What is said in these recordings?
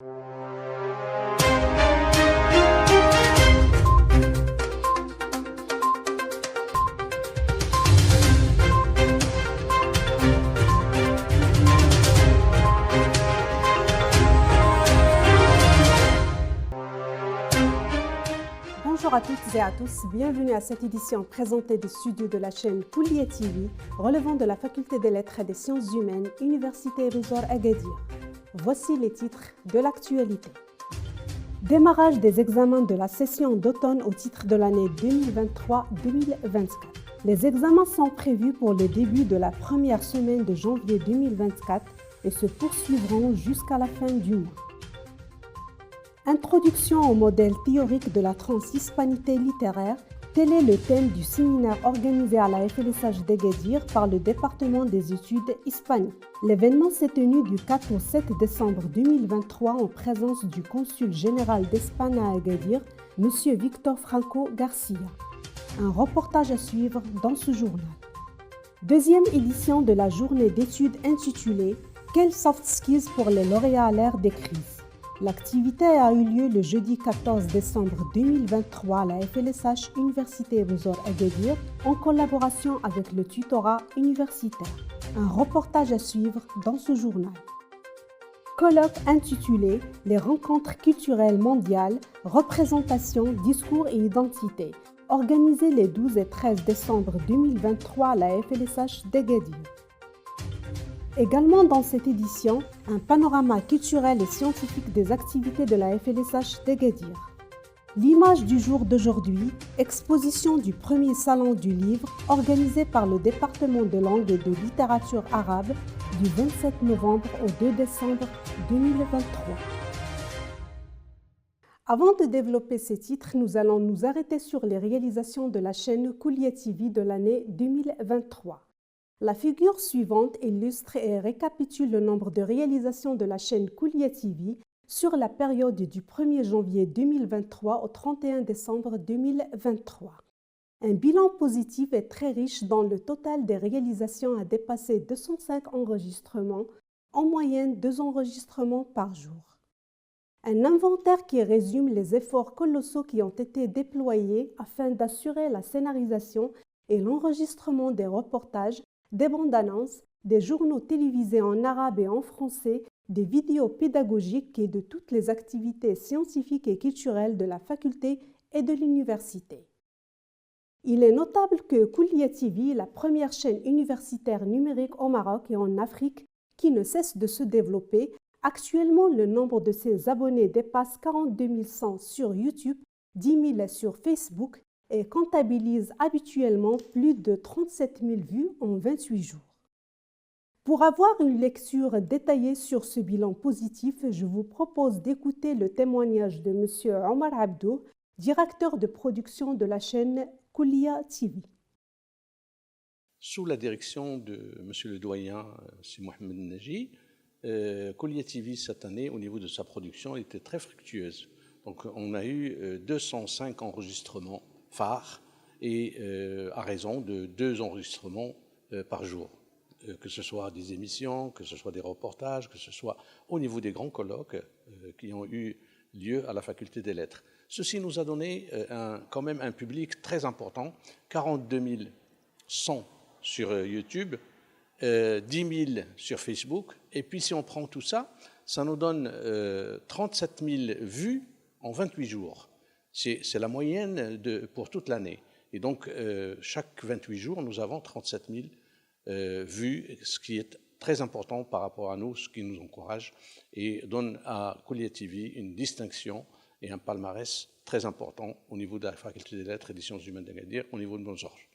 Bonjour à toutes et à tous, bienvenue à cette édition présentée des studios de la chaîne Koulia TV, relevant de la Faculté des Lettres et des Sciences Humaines, Université Resort Agadir. Voici les titres de l'actualité. Démarrage des examens de la session d'automne au titre de l'année 2023-2024. Les examens sont prévus pour le début de la première semaine de janvier 2024 et se poursuivront jusqu'à la fin du mois. Introduction au modèle théorique de la transhispanité littéraire, tel est le thème du séminaire organisé à la FLSH d'Agadir par le département des études hispaniques. L'événement s'est tenu du 4 au 7 décembre 2023 en présence du consul général d'Espagne à Agadir, M. Victor Franco Garcia. Un reportage à suivre dans ce journal. Deuxième édition de la journée d'études intitulée « Quels soft skills pour les lauréats à l'ère des crises ?» L'activité a eu lieu le jeudi 14 décembre 2023 à la FLSH Université Resort Agadir en collaboration avec le tutorat universitaire. Un reportage à suivre dans ce journal. Colloque intitulé « Les rencontres culturelles mondiales, représentation, discours et identité » organisé les 12 et 13 décembre 2023 à la FLSH d'Agadir. Également dans cette édition, un panorama culturel et scientifique des activités de la FLSH d'Agadir. L'image du jour d'aujourd'hui, exposition du premier salon du livre organisé par le département de langue et de littérature arabe du 27 novembre au 2 décembre 2023. Avant de développer ces titres, nous allons nous arrêter sur les réalisations de la chaîne Koulia TV de l'année 2023. La figure suivante illustre et récapitule le nombre de réalisations de la chaîne Koulia TV sur la période du 1er janvier 2023 au 31 décembre 2023. Un bilan positif et très riche dont le total des réalisations a dépassé 205 enregistrements, en moyenne 2 enregistrements par jour. Un inventaire qui résume les efforts colossaux qui ont été déployés afin d'assurer la scénarisation et l'enregistrement des reportages, des bandes annonces, des journaux télévisés en arabe et en français, des vidéos pédagogiques et de toutes les activités scientifiques et culturelles de la faculté et de l'université. Il est notable que Koulia TV est la première chaîne universitaire numérique au Maroc et en Afrique qui ne cesse de se développer. Actuellement, le nombre de ses abonnés dépasse 42 100 sur YouTube, 10 000 sur Facebook et comptabilise habituellement plus de 37 000 vues en 28 jours. Pour avoir une lecture détaillée sur ce bilan positif, je vous propose d'écouter le témoignage de M. Omar Abdou, directeur de production de la chaîne Koulia TV. Sous la direction de M. le doyen, M. Mohamed Naji, Koulia TV cette année, au niveau de sa production, était très fructueuse. Donc on a eu 205 enregistrements phares et à raison de 2 enregistrements par jour, que ce soit des émissions, que ce soit des reportages, que ce soit au niveau des grands colloques qui ont eu lieu à la Faculté des Lettres. Ceci nous a donné quand même un public très important, 42 100 sur YouTube, 10 000 sur Facebook, et puis si on prend tout ça, ça nous donne 37 000 vues en 28 jours. C'est la moyenne pour toute l'année. Et donc, chaque 28 jours, nous avons 37 000 vues, ce qui est très important par rapport à nous, ce qui nous encourage et donne à Koulia TV une distinction et un palmarès très important au niveau de la Faculté des Lettres et des Sciences Humaines d'Agadir, au niveau de nos orges.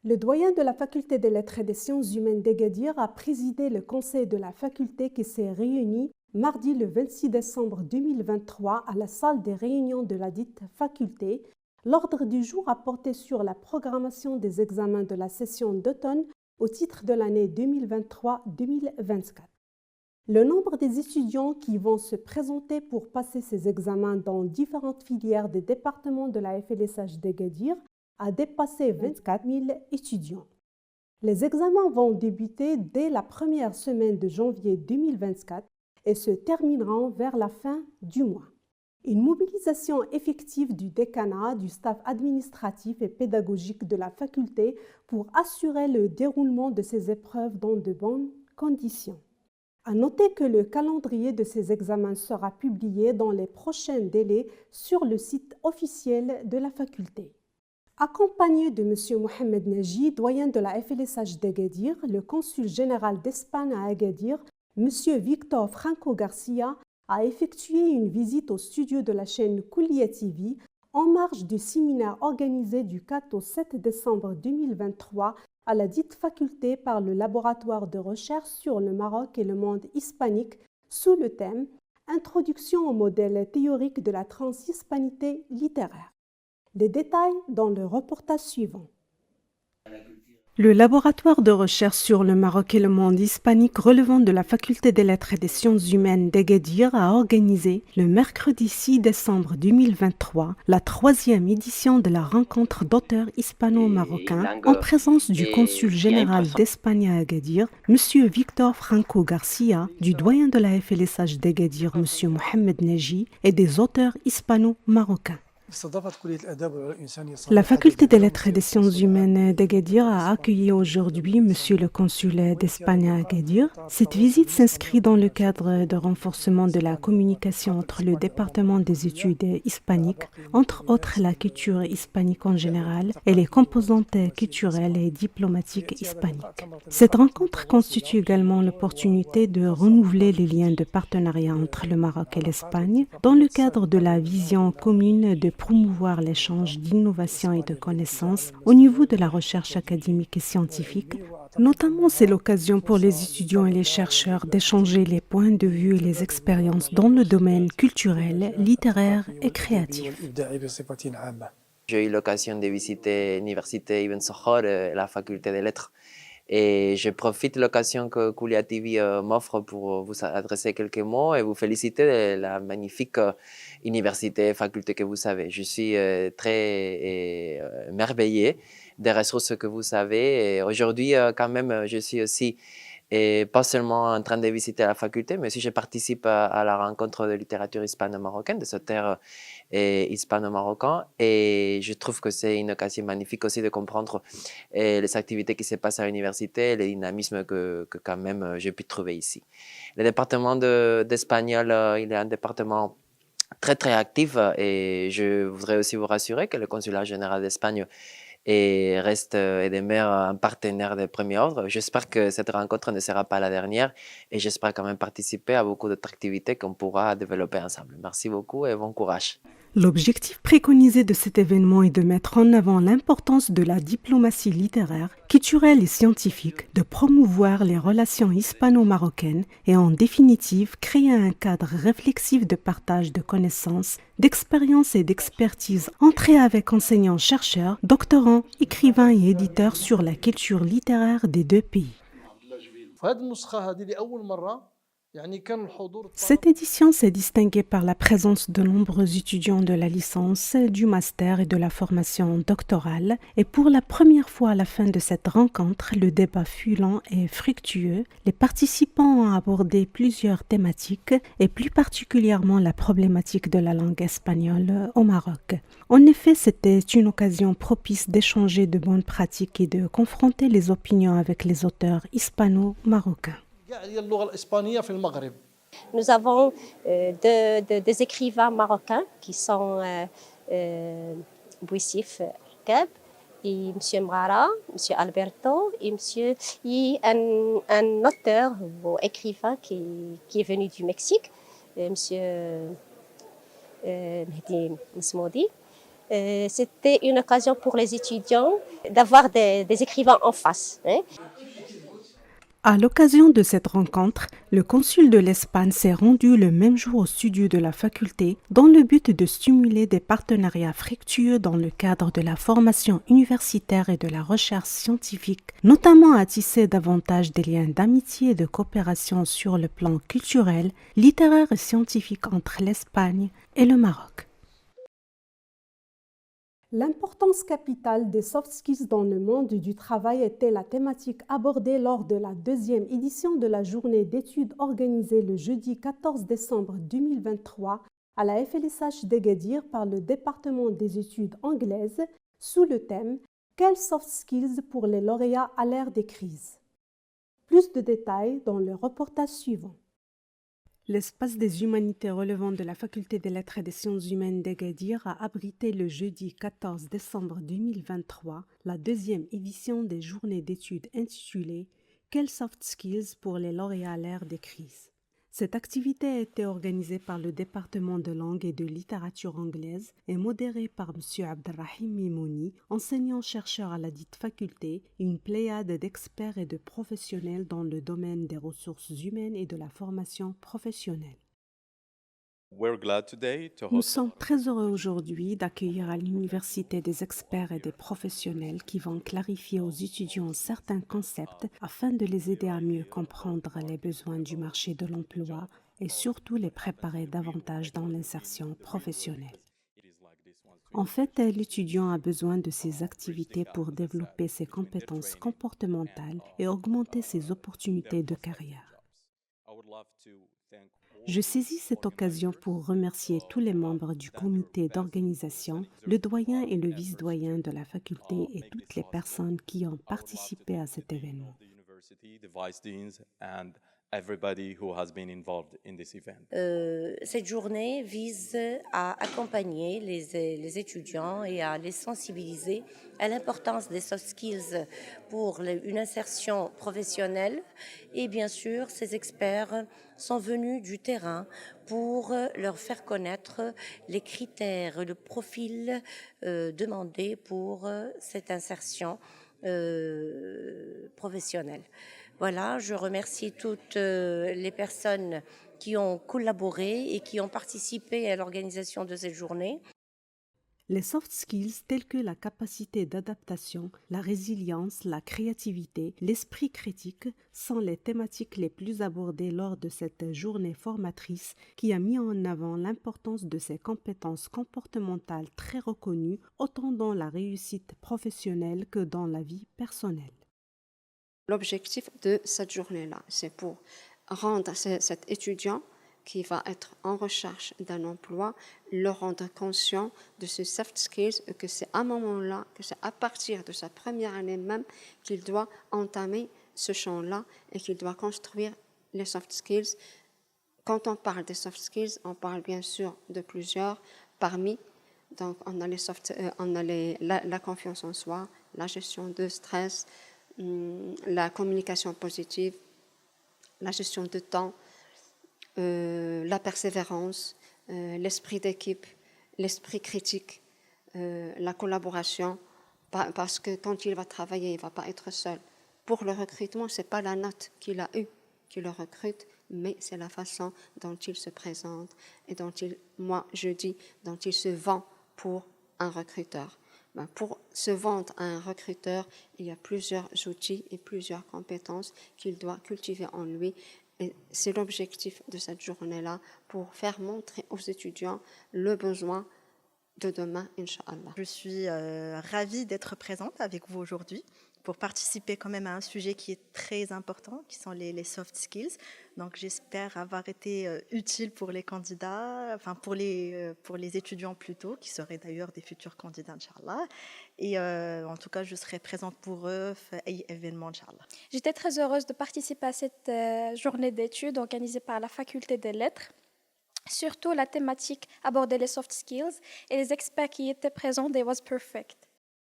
Le doyen de la Faculté des Lettres et des Sciences Humaines d'Agadir a présidé le conseil de la faculté qui s'est réuni mardi le 26 décembre 2023 à la salle des réunions de la dite faculté. L'ordre du jour a porté sur la programmation des examens de la session d'automne au titre de l'année 2023-2024. Le nombre des étudiants qui vont se présenter pour passer ces examens dans différentes filières des départements de la FLSH d'Agadir a dépassé 24 000 étudiants. Les examens vont débuter dès la première semaine de janvier 2024 et se termineront vers la fin du mois. Une mobilisation effective du décanat, du staff administratif et pédagogique de la faculté pour assurer le déroulement de ces épreuves dans de bonnes conditions. À noter que le calendrier de ces examens sera publié dans les prochains délais sur le site officiel de la faculté. Accompagné de M. Mohamed Naji, doyen de la FLSH d'Agadir, le consul général d'Espagne à Agadir, M. Victor Franco Garcia, a effectué une visite au studio de la chaîne Koulia TV en marge du séminaire organisé du 4 au 7 décembre 2023 à la dite faculté par le laboratoire de recherche sur le Maroc et le monde hispanique sous le thème « Introduction au modèle théorique de la transhispanité littéraire ». Les détails dans le reportage suivant. Le laboratoire de recherche sur le Maroc et le monde hispanique relevant de la Faculté des Lettres et des Sciences humaines d'Agadir a organisé le mercredi 6 décembre 2023 la 3e édition de la rencontre d'auteurs hispano-marocains en présence du consul général d'Espagne à Agadir, M. Victor Franco Garcia, du doyen de la FLSH d'Agadir, M. Mohamed Naji, et des auteurs hispano-marocains. La Faculté des Lettres et des Sciences humaines d'Agadir a accueilli aujourd'hui Monsieur le consul d'Espagne à Agadir. Cette visite s'inscrit dans le cadre de renforcement de la communication entre le département des études hispaniques, entre autres la culture hispanique en général, et les composantes culturelles et diplomatiques hispaniques. Cette rencontre constitue également l'opportunité de renouveler les liens de partenariat entre le Maroc et l'Espagne dans le cadre de la vision commune de promouvoir l'échange d'innovation et de connaissances au niveau de la recherche académique et scientifique. Notamment, c'est l'occasion pour les étudiants et les chercheurs d'échanger les points de vue et les expériences dans le domaine culturel, littéraire et créatif. J'ai eu l'occasion de visiter l'université Ibn Sokhor, la faculté des lettres. Et je profite de l'occasion que Koulia TV m'offre pour vous adresser quelques mots et vous féliciter de la magnifique université, faculté que vous avez. Je suis très émerveillé des ressources que vous avez. Et aujourd'hui, quand même, je suis aussi pas seulement en train de visiter la faculté, mais aussi je participe à la rencontre de littérature hispano-marocaine, des auteurs hispano-marocains. Et je trouve que c'est une occasion magnifique aussi de comprendre les activités qui se passent à l'université, le dynamisme que quand même j'ai pu trouver ici. Le département d'espagnol, il est un département très très actif et je voudrais aussi vous rassurer que le consulat général d'Espagne reste et demeure un partenaire de premier ordre. J'espère que cette rencontre ne sera pas la dernière et j'espère quand même participer à beaucoup d'autres activités qu'on pourra développer ensemble. Merci beaucoup et bon courage. L'objectif préconisé de cet événement est de mettre en avant l'importance de la diplomatie littéraire, culturelle et scientifique, de promouvoir les relations hispano-marocaines et en définitive créer un cadre réflexif de partage de connaissances, d'expériences et d'expertise entrée avec enseignants-chercheurs, doctorants, écrivains et éditeurs sur la culture littéraire des deux pays. Cette édition s'est distinguée par la présence de nombreux étudiants de la licence, du master et de la formation doctorale. Et pour la première fois à la fin de cette rencontre, le débat fut lent et fructueux. Les participants ont abordé plusieurs thématiques et plus particulièrement la problématique de la langue espagnole au Maroc. En effet, c'était une occasion propice d'échanger de bonnes pratiques et de confronter les opinions avec les auteurs hispano-marocains. Nous avons des écrivains marocains qui sont Bouissif Keb et M. Mrara, M. Alberto et un auteur ou écrivain qui est venu du Mexique, M. Mehdi Msmoudi. C'était une occasion pour les étudiants d'avoir des écrivains en face. À l'occasion de cette rencontre, le consul de l'Espagne s'est rendu le même jour au studio de la faculté dans le but de stimuler des partenariats fructueux dans le cadre de la formation universitaire et de la recherche scientifique, notamment à tisser davantage des liens d'amitié et de coopération sur le plan culturel, littéraire et scientifique entre l'Espagne et le Maroc. L'importance capitale des soft skills dans le monde du travail était la thématique abordée lors de la deuxième édition de la journée d'études organisée le jeudi 14 décembre 2023 à la FLSH d'Agadir par le département des études anglaises sous le thème « Quels soft skills pour les lauréats à l'ère des crises ?» Plus de détails dans le reportage suivant. L'espace des humanités relevant de la Faculté des lettres et des sciences humaines d'Agadir a abrité le jeudi 14 décembre 2023 la deuxième édition des journées d'études intitulée « Quels soft skills pour les lauréats à l'ère des crises ?» Cette activité a été organisée par le département de langue et de littérature anglaise et modérée par M. Abdelrahim Mimouni, enseignant-chercheur à la dite faculté, et une pléiade d'experts et de professionnels dans le domaine des ressources humaines et de la formation professionnelle. Nous sommes très heureux aujourd'hui d'accueillir à l'université des experts et des professionnels qui vont clarifier aux étudiants certains concepts afin de les aider à mieux comprendre les besoins du marché de l'emploi et surtout les préparer davantage dans l'insertion professionnelle. En fait, l'étudiant a besoin de ces activités pour développer ses compétences comportementales et augmenter ses opportunités de carrière. Je saisis cette occasion pour remercier tous les membres du comité d'organisation, le doyen et le vice-doyen de la faculté et toutes les personnes qui ont participé à cet événement. Cette journée vise à accompagner les étudiants et à les sensibiliser à l'importance des soft skills pour une insertion professionnelle. Et bien sûr, ces experts sont venus du terrain pour leur faire connaître les critères, le profil demandé pour cette insertion professionnelle. Voilà, je remercie toutes les personnes qui ont collaboré et qui ont participé à l'organisation de cette journée. Les soft skills tels que la capacité d'adaptation, la résilience, la créativité, l'esprit critique sont les thématiques les plus abordées lors de cette journée formatrice qui a mis en avant l'importance de ces compétences comportementales très reconnues autant dans la réussite professionnelle que dans la vie personnelle. L'objectif de cette journée-là, c'est pour rendre cet étudiant qui va être en recherche d'un emploi, le rendre conscient de ce soft skills, que c'est à un moment-là, que c'est à partir de sa première année même qu'il doit entamer ce champ-là et qu'il doit construire les soft skills. Quand on parle des soft skills, on parle bien sûr de plusieurs parmi. Donc on a la confiance en soi, la gestion de stress, la communication positive, la gestion de temps, la persévérance, l'esprit d'équipe, l'esprit critique, la collaboration, parce que quand il va travailler, il ne va pas être seul. Pour le recrutement, ce n'est pas la note qu'il a eue qui le recrute, mais c'est la façon dont il se présente et dont dont il se vend pour un recruteur. Pour se vendre à un recruteur, il y a plusieurs outils et plusieurs compétences qu'il doit cultiver en lui. Et c'est l'objectif de cette journée-là pour faire montrer aux étudiants le besoin de demain, Inch'Allah. Je suis ravie d'être présente avec vous aujourd'hui pour participer quand même à un sujet qui est très important, qui sont les soft skills. Donc j'espère avoir été utile pour les candidats, enfin pour les étudiants plutôt, qui seraient d'ailleurs des futurs candidats, Inch'Allah. Et en tout cas, je serai présente pour eux à l'événement, Inch'Allah. J'étais très heureuse de participer à cette journée d'études organisée par la Faculté des lettres. Surtout, la thématique abordait les soft skills et les experts qui étaient présents, they was perfect.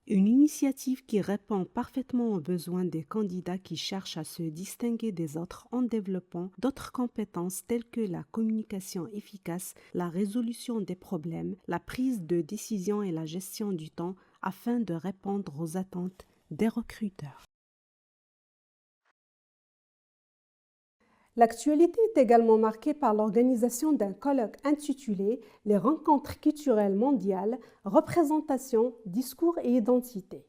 Une initiative qui répond parfaitement aux besoins des candidats qui cherchent à se distinguer des autres en développant d'autres compétences telles que la communication efficace, la résolution des problèmes, la prise de décision et la gestion du temps afin de répondre aux attentes des recruteurs. L'actualité est également marquée par l'organisation d'un colloque intitulé « Les rencontres culturelles mondiales, représentation, discours et identité ».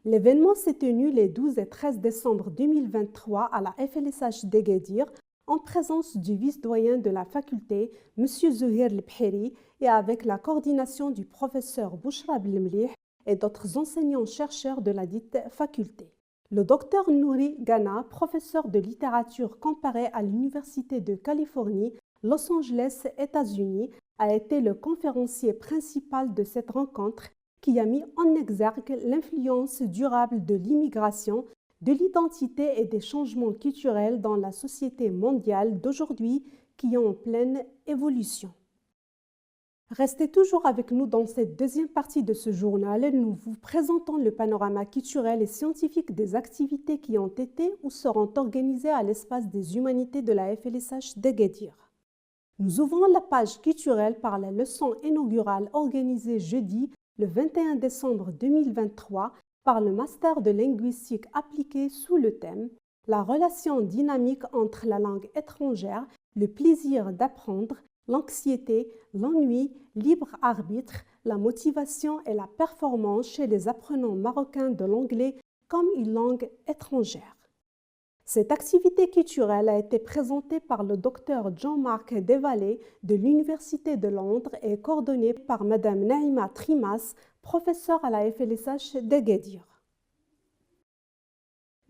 L'événement s'est tenu les 12 et 13 décembre 2023 à la FLSH d'Agadir en présence du vice-doyen de la faculté, M. Zouhir El-Bhiri, et avec la coordination du professeur Bouchra Belmlih et d'autres enseignants-chercheurs de la dite faculté. Le docteur Nouri Ghana, professeur de littérature comparée à l'Université de Californie, Los Angeles, États-Unis, a été le conférencier principal de cette rencontre qui a mis en exergue l'influence durable de l'immigration, de l'identité et des changements culturels dans la société mondiale d'aujourd'hui qui est en pleine évolution. Restez toujours avec nous dans cette deuxième partie de ce journal. Nous vous présentons le panorama culturel et scientifique des activités qui ont été ou seront organisées à l'espace des humanités de la FLSH d'Agadir. Nous ouvrons la page culturelle par la leçon inaugurale organisée jeudi, le 21 décembre 2023, par le Master de linguistique appliquée sous le thème « La relation dynamique entre la langue étrangère, le plaisir d'apprendre, l'anxiété, l'ennui, libre arbitre, la motivation et la performance chez les apprenants marocains de l'anglais comme une langue étrangère. » Cette activité culturelle a été présentée par le docteur Jean-Marc Desvallées de l'Université de Londres et coordonnée par Madame Naïma Trimas, professeure à la FLSH d'Agadir.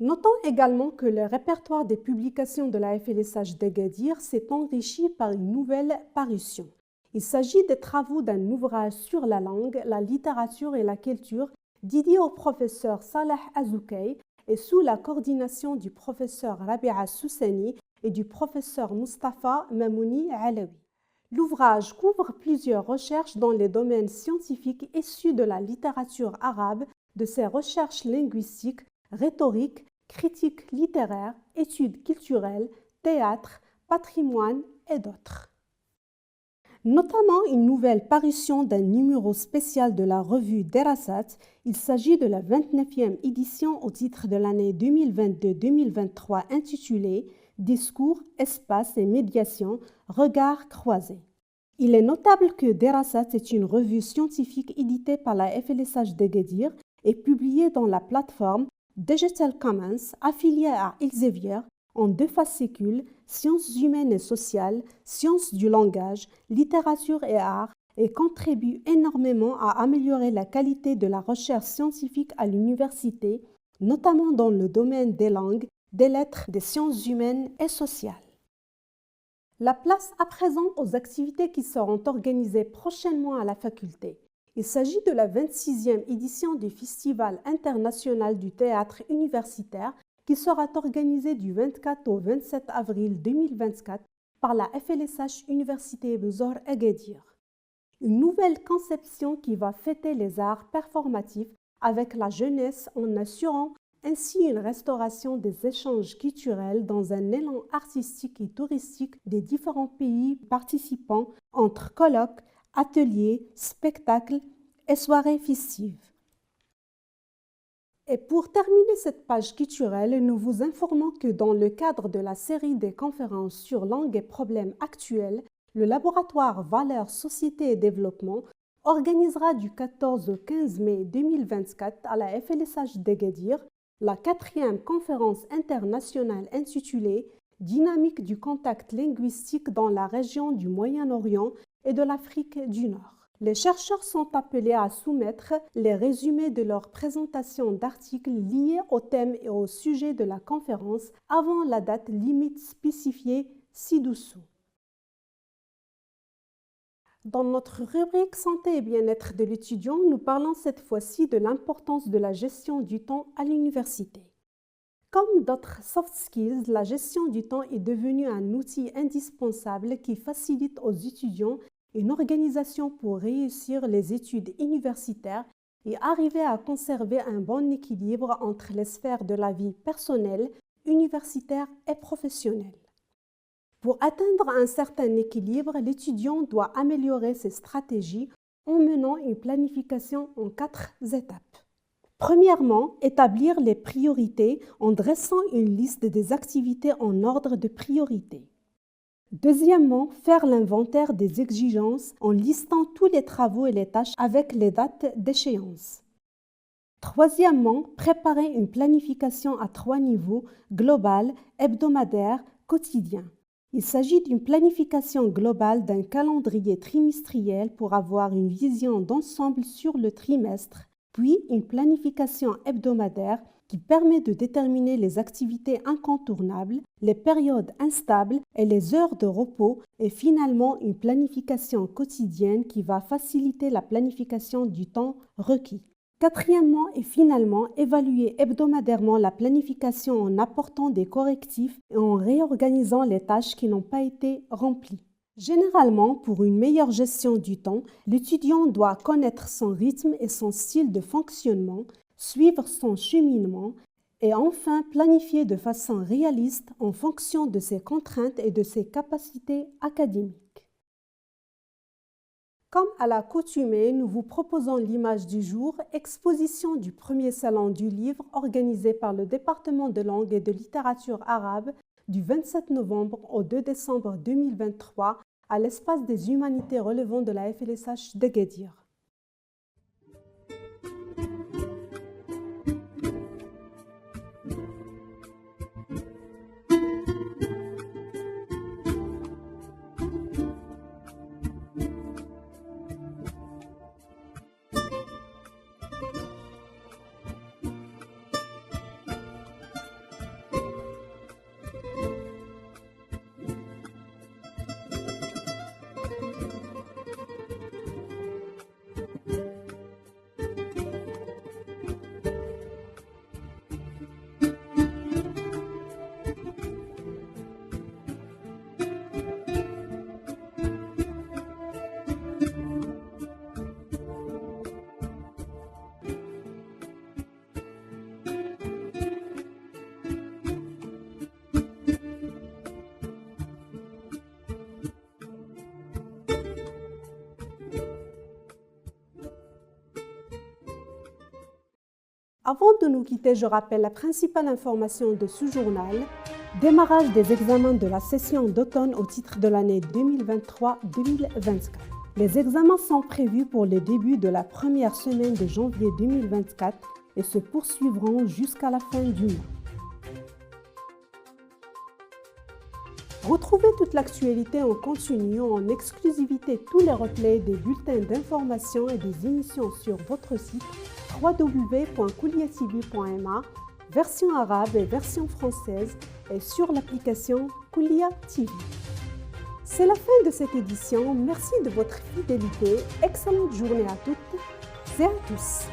Notons également que le répertoire des publications de la FLSH d'Agadir s'est enrichi par une nouvelle parution. Il s'agit des travaux d'un ouvrage sur la langue, la littérature et la culture dédié au professeur Salah Azoukay et sous la coordination du professeur Rabia Soussani et du professeur Mustafa Mamouni Alaoui. L'ouvrage couvre plusieurs recherches dans les domaines scientifiques issus de la littérature arabe, de ses recherches linguistiques, rhétoriques, critiques littéraires, études culturelles, théâtre, patrimoine et d'autres. Notamment une nouvelle parution d'un numéro spécial de la revue Derasat. Il s'agit de la 29e édition au titre de l'année 2022-2023 intitulée « Discours, espace et médiation, regards croisés ». Il est notable que Derasat est une revue scientifique éditée par la FLSH d'Agadir et publiée dans la plateforme Digital Commons affiliée à Elsevier en 2 fascicules, sciences humaines et sociales, sciences du langage, littérature et art, et contribue énormément à améliorer la qualité de la recherche scientifique à l'université, notamment dans le domaine des langues, des lettres, des sciences humaines et sociales. La place à présent aux activités qui seront organisées prochainement à la faculté. Il s'agit de la 26e édition du Festival international du théâtre universitaire qui sera organisé du 24 au 27 avril 2024 par la FLSH Université Bezoar Agadir. Une nouvelle conception qui va fêter les arts performatifs avec la jeunesse en assurant ainsi une restauration des échanges culturels dans un élan artistique et touristique des différents pays participants entre colloques, ateliers, spectacles et soirées festives. Et pour terminer cette page culturelle, nous vous informons que dans le cadre de la série des conférences sur langue et problèmes actuels, le laboratoire Valeurs, Société et Développement organisera du 14 au 15 mai 2024 à la FLSH d'Agadir la 4e conférence internationale intitulée « Dynamique du contact linguistique dans la région du Moyen-Orient et de l'Afrique du Nord ». Les chercheurs sont appelés à soumettre les résumés de leur présentation d'articles liés au thème et au sujet de la conférence avant la date limite spécifiée ci-dessous. Dans notre rubrique Santé et bien-être de l'étudiant, nous parlons cette fois-ci de l'importance de la gestion du temps à l'université. Comme d'autres soft skills, la gestion du temps est devenue un outil indispensable qui facilite aux étudiants une organisation pour réussir les études universitaires et arriver à conserver un bon équilibre entre les sphères de la vie personnelle, universitaire et professionnelle. Pour atteindre un certain équilibre, l'étudiant doit améliorer ses stratégies en menant une planification en 4 étapes. Premièrement, établir les priorités en dressant une liste des activités en ordre de priorité. Deuxièmement, faire l'inventaire des exigences en listant tous les travaux et les tâches avec les dates d'échéance. Troisièmement, préparer une planification à 3 niveaux, global, hebdomadaire, quotidien. Il s'agit d'une planification globale d'un calendrier trimestriel pour avoir une vision d'ensemble sur le trimestre, puis une planification hebdomadaire qui permet de déterminer les activités incontournables, les périodes instables et les heures de repos, et finalement une planification quotidienne qui va faciliter la planification du temps requis. Quatrièmement et finalement, évaluer hebdomadairement la planification en apportant des correctifs et en réorganisant les tâches qui n'ont pas été remplies. Généralement, pour une meilleure gestion du temps, l'étudiant doit connaître son rythme et son style de fonctionnement, suivre son cheminement et enfin planifier de façon réaliste en fonction de ses contraintes et de ses capacités académiques. Comme à l'accoutumée, nous vous proposons l'image du jour, exposition du premier salon du livre organisé par le département de langue et de littérature arabe du 27 novembre au 2 décembre 2023 à l'espace des humanités relevant de la FLSH d'Agadir. Avant de nous quitter, je rappelle la principale information de ce journal, démarrage des examens de la session d'automne au titre de l'année 2023-2024. Les examens sont prévus pour les débuts de la première semaine de janvier 2024 et se poursuivront jusqu'à la fin du mois. Retrouvez toute l'actualité en continu, en exclusivité tous les replays des bulletins d'information et des émissions sur votre site www.kuliatv.ma, version arabe et version française, et sur l'application Kulia TV. C'est la fin de cette édition. Merci de votre fidélité. Excellente journée à toutes et à tous.